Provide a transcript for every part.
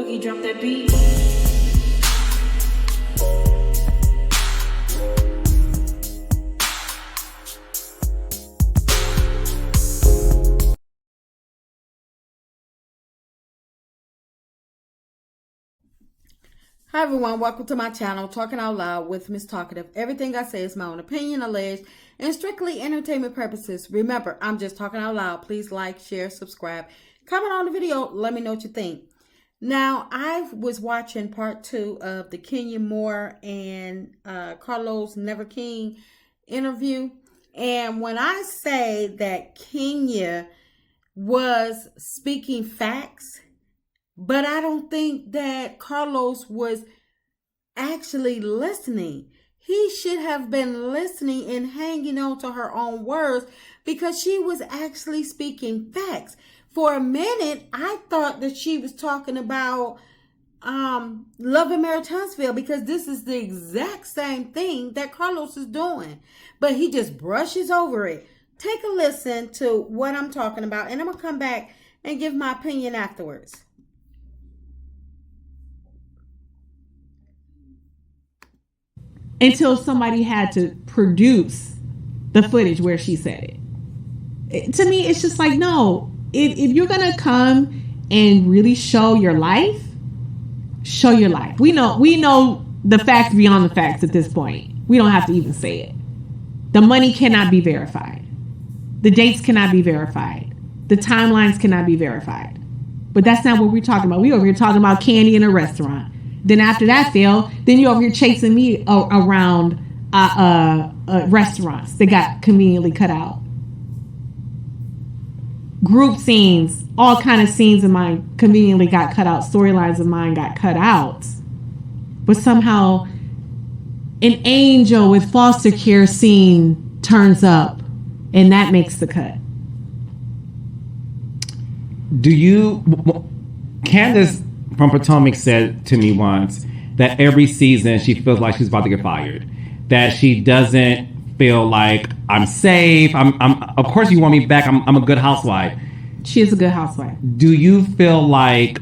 Boogie, drop that beat. Hi everyone, welcome to my channel, Talking Out Loud with Miss Talkative. Everything I say is my own opinion, alleged, and strictly entertainment purposes. Remember, I'm just talking out loud. Please like, share, subscribe, comment on the video. Let me know what you think. Now, I was watching part 2 of the Kenya Moore and Carlos Never King interview. And when I say that Kenya was speaking facts, but I don't think that Carlos was actually listening. He should have been listening and hanging on to her own words because she was actually speaking facts. For a minute, I thought that she was talking about Love and Marriage Huntsville, because this is the exact same thing that Carlos is doing. But he just brushes over it. Take a listen to what I'm talking about, and I'm going to come back and give my opinion afterwards. Until somebody had to produce the footage where she said it. To me, it's just like, no, if you're going to come and really show your life, show your life. We know the facts beyond the facts at this point. We don't have to even say it. The money cannot be verified. The dates cannot be verified. The timelines cannot be verified. But that's not what we're talking about. We're over here talking about candy in a restaurant. Then after that failed, then you're over here chasing me around restaurants that got conveniently cut out. Group scenes, all kind of scenes of mine conveniently got cut out. Storylines of mine got cut out. But somehow an angel with foster care scene turns up, and that makes the cut. Candace from Potomac said to me once that every season she feels like she's about to get fired, that she doesn't feel like I'm safe. I'm of course you want me back. I'm a good housewife. She is a good housewife. Do you feel like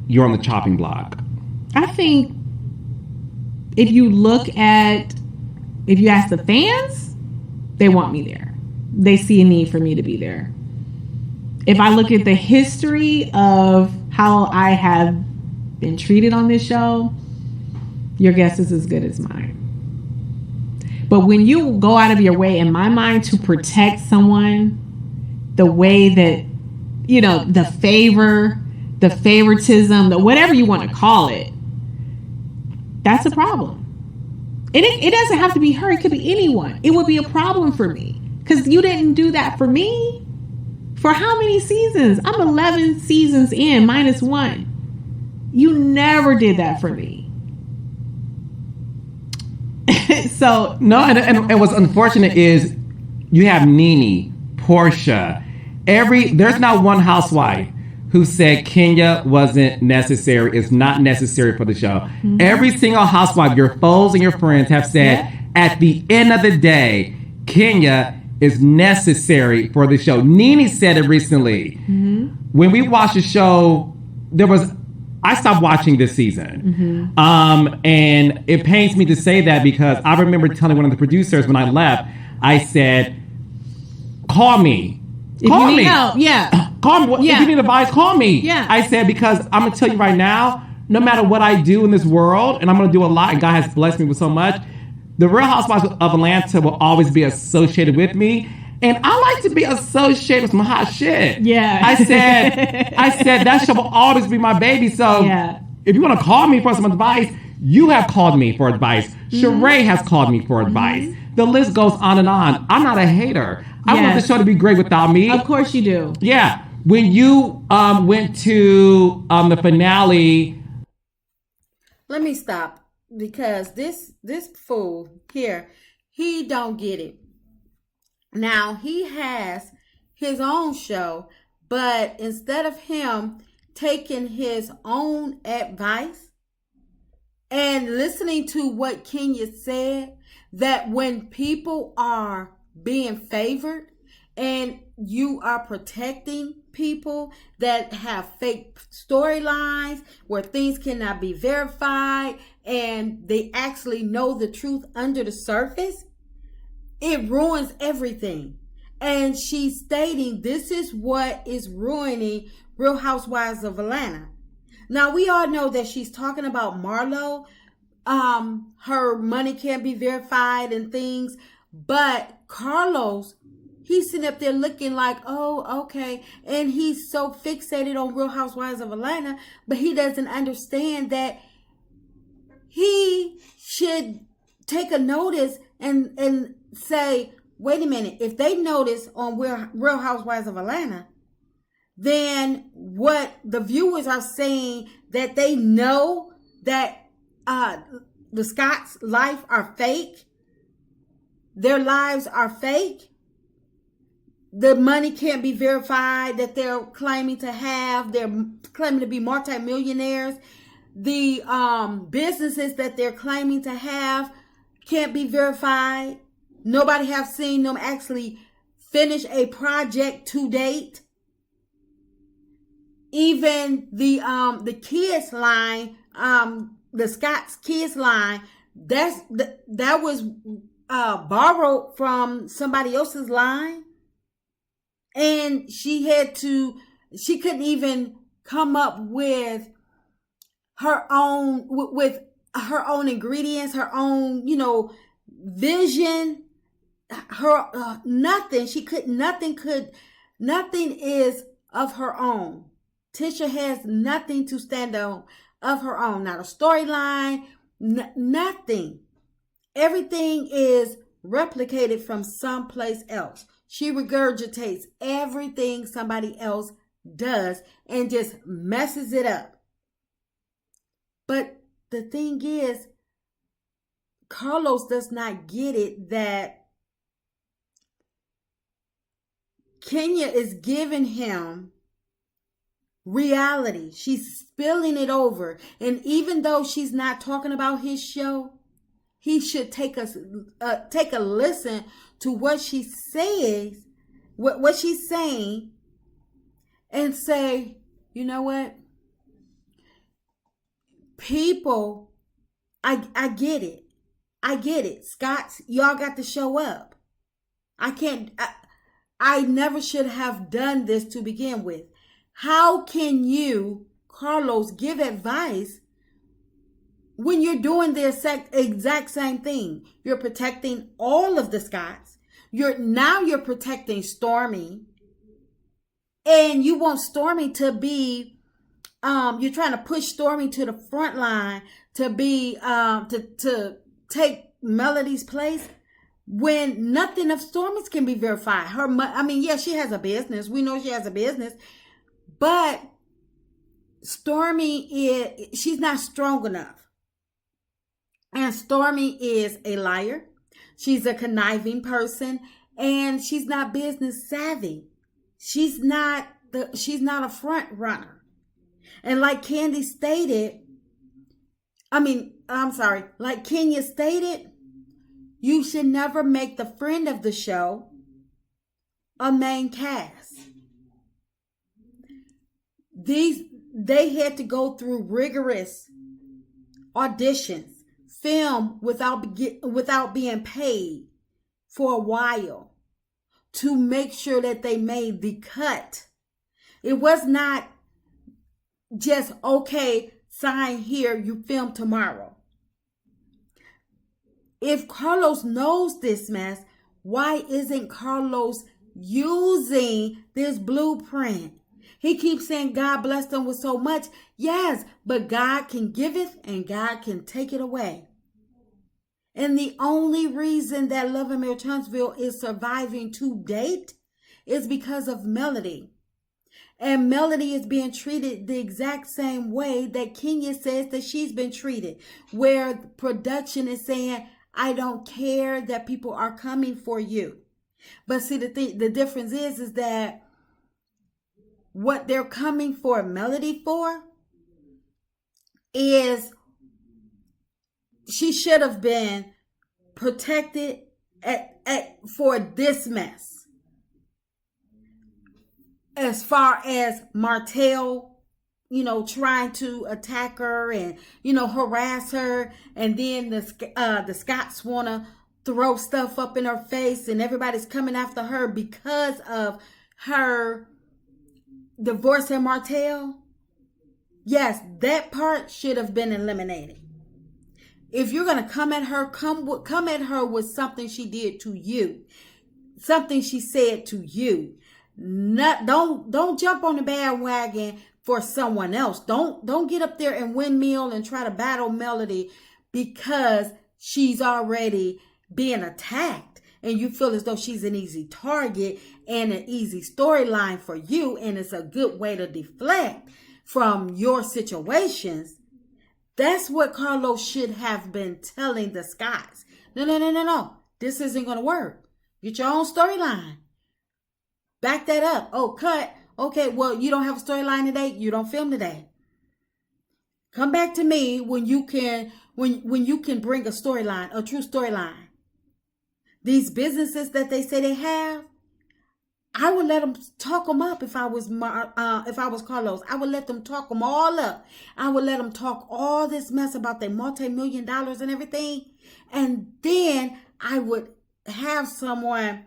you're on the chopping block? I think if you ask the fans, they want me there. They see a need for me to be there. If I look at the history of how I have been treated on this show, your guess is as good as mine. But when you go out of your way, in my mind, to protect someone, the way that, the favoritism, whatever you want to call it, that's a problem. And it doesn't have to be her. It could be anyone. It would be a problem for me because you didn't do that for me. For how many seasons? I'm 11 seasons in, minus 1. You never did that for me. So no, and what's unfortunate is you have Nene, Portia, there's not one housewife who said Kenya wasn't necessary, is not necessary for the show. Mm-hmm. Every single housewife, your foes and your friends, have said at the end of the day, Kenya is necessary for the show. Nene said it recently. Mm-hmm. When we watched the show, I stopped watching this season. Mm-hmm. And it pains me to say that because I remember telling one of the producers when I left, I said, call me. Call me. Help, yeah. Call me. Yeah. If you need advice, call me. Yeah. I said, because I'm going to tell you right now, no matter what I do in this world, and I'm going to do a lot, and God has blessed me with so much, the Real Housewives of Atlanta will always be associated with me. And I like to be associated with some hot shit. Yeah. I said that show will always be my baby. So if you want to call me for some advice, you have called me for advice. Mm-hmm. Sheree has called me for advice. Mm-hmm. The list goes on and on. I'm not a hater. I want the show to be great without me. Of course you do. Yeah. When you went to the finale. Let me stop, because this fool here, he don't get it. Now, he has his own show, but instead of him taking his own advice and listening to what Kenya said, that when people are being favored and you are protecting people that have fake storylines where things cannot be verified and they actually know the truth under the surface, it ruins everything. And she's stating this is what is ruining Real Housewives of Atlanta. Now, we all know that she's talking about Marlo. Her money can't be verified and things, but Carlos, he's sitting up there looking like, oh, okay. And he's so fixated on Real Housewives of Atlanta, but he doesn't understand that he should take a notice and say, wait a minute, if they notice on Real Housewives of Atlanta, then what the viewers are saying that they know that the Scott's life are fake, their lives are fake, the money can't be verified that they're claiming to have, they're claiming to be multimillionaires, the businesses that they're claiming to have can't be verified, nobody have seen them actually finish a project to date. Even the kids line, the Scott's kids line, that was borrowed from somebody else's line, and she couldn't even come up with her own with her own ingredients, her own vision, her nothing. Nothing is of her own. Tisha has nothing to stand on of her own. Not a storyline, nothing. Everything is replicated from someplace else. She regurgitates everything somebody else does and just messes it up. But the thing is, Carlos does not get it that Kenya is giving him reality. She's spilling it over. And even though she's not talking about his show, he should take a listen to what she says, what she's saying, and say, you know what? People, I get it. I get it. Scott's, y'all got to show up. I never should have done this to begin with. How can you, Carlos, give advice when you're doing the exact same thing? You're protecting all of the Scotts. You're protecting Stormy. And you want Stormy to be, you're trying to push Stormy to the front line to be, to take Melody's place, when nothing of Stormy's can be verified. She has a business. We know she has a business. But Stormy she's not strong enough. And Stormy is a liar. She's a conniving person. And she's not business savvy. She's not a front runner. And like Candy stated, like Kenya stated, you should never make the friend of the show a main cast. They had to go through rigorous auditions, film without being paid for a while to make sure that they made the cut. It was not just, okay, sign here, you film tomorrow. If Carlos knows this mess, why isn't Carlos using this blueprint? He keeps saying God blessed them with so much. Yes, but God can give it and God can take it away. And the only reason that Love and Marriage Huntsville is surviving to date is because of Melody. And Melody is being treated the exact same way that Kenya says that she's been treated, where the production is saying, I don't care that people are coming for you. But see, the difference is that what they're coming for Melody for is she should have been protected for this mess. as far as Martell, trying to attack her and, harass her. And then the Scots want to throw stuff up in her face and everybody's coming after her because of her divorcing Martell. Yes, that part should have been eliminated. If you're going to come at her, come at her with something she did to you, something she said to you. Don't jump on the bandwagon for someone else. Don't get up there and windmill and try to battle Melody because she's already being attacked and you feel as though she's an easy target and an easy storyline for you, and it's a good way to deflect from your situations. That's what Carlos should have been telling the Scots. No. This isn't going to work. Get your own storyline. Back that up. Oh, cut. Okay, well, you don't have a storyline today. You don't film today. Come back to me when you can bring a storyline, a true storyline. These businesses that they say they have, I would let them talk them up if I was Carlos. I would let them talk them all up. I would let them talk all this mess about their multi-million dollars and everything. And then I would have someone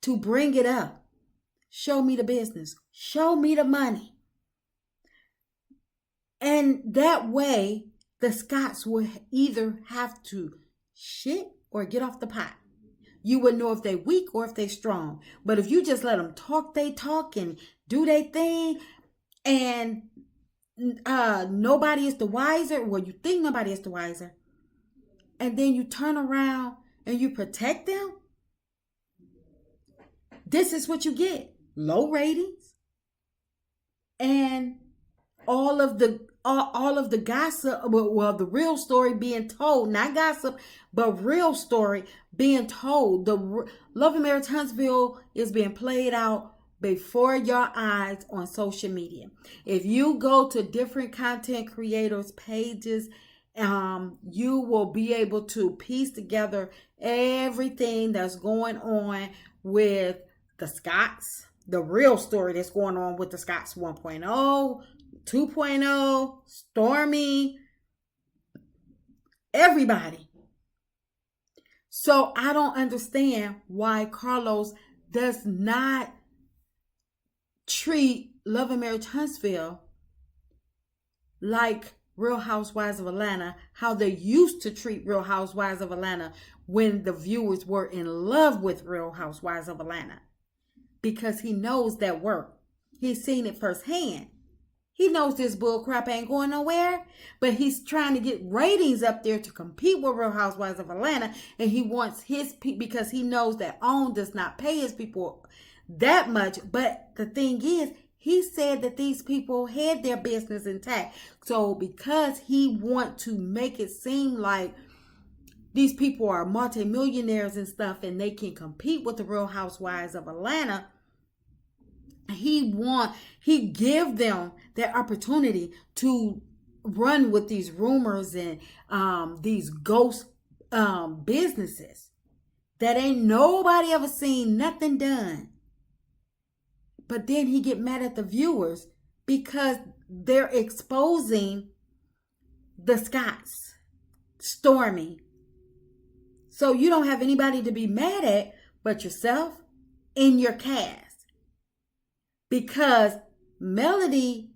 to bring it up. Show me the business. Show me the money. And that way, the Scots will either have to shit or get off the pot. You would know if they're weak or if they're strong. But if you just let them talk, they talk and do their thing, and nobody is the wiser. Well, you think nobody is the wiser. And then you turn around and you protect them. This is what you get. Low ratings. And all of the gossip, well, the real story being told, not gossip, but real story being told. The Love and Marriage Huntsville is being played out before your eyes on social media. If you go to different content creators' pages, you will be able to piece together everything that's going on with the Scots, the real story that's going on with the Scots 1.0, 2.0, Stormy, everybody. So I don't understand why Carlos does not treat Love and Marriage Huntsville like Real Housewives of Atlanta, how they used to treat Real Housewives of Atlanta when the viewers were in love with Real Housewives of Atlanta. Because he knows that work. He's seen it firsthand. He knows this bull crap ain't going nowhere, but he's trying to get ratings up there to compete with Real Housewives of Atlanta, and he wants his because he knows that OWN does not pay his people that much. But the thing is, he said that these people had their business intact. So because he wants to make it seem like these people are multimillionaires and stuff and they can compete with the Real Housewives of Atlanta, he give them that opportunity to run with these rumors and these ghost businesses that ain't nobody ever seen nothing done. But then he get mad at the viewers because they're exposing the Scots, Stormy. So you don't have anybody to be mad at but yourself and your cast. Because Melody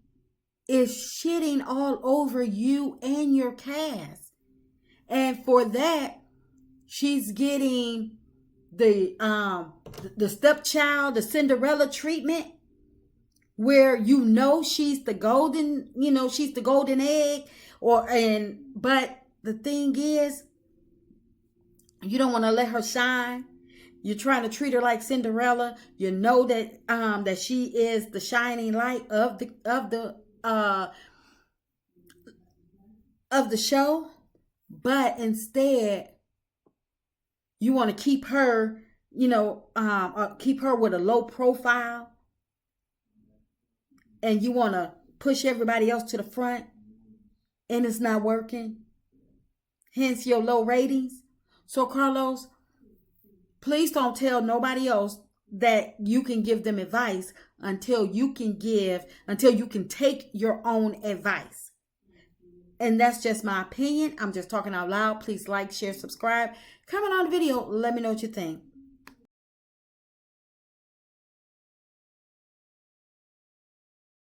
is shitting all over you and your cast. And for that, she's getting the stepchild, the Cinderella treatment, where she's the golden, she's the golden egg. But the thing is, you don't want to let her shine. You're trying to treat her like Cinderella. You know that that she is the shining light of the show, but instead you want to keep her, keep her with a low profile, and you want to push everybody else to the front, and it's not working. Hence your low ratings. So Carlos, please don't tell nobody else that you can give them advice until you can take your own advice. And that's just my opinion. I'm just talking out loud. Please like, share, subscribe. Comment on the video. Let me know what you think.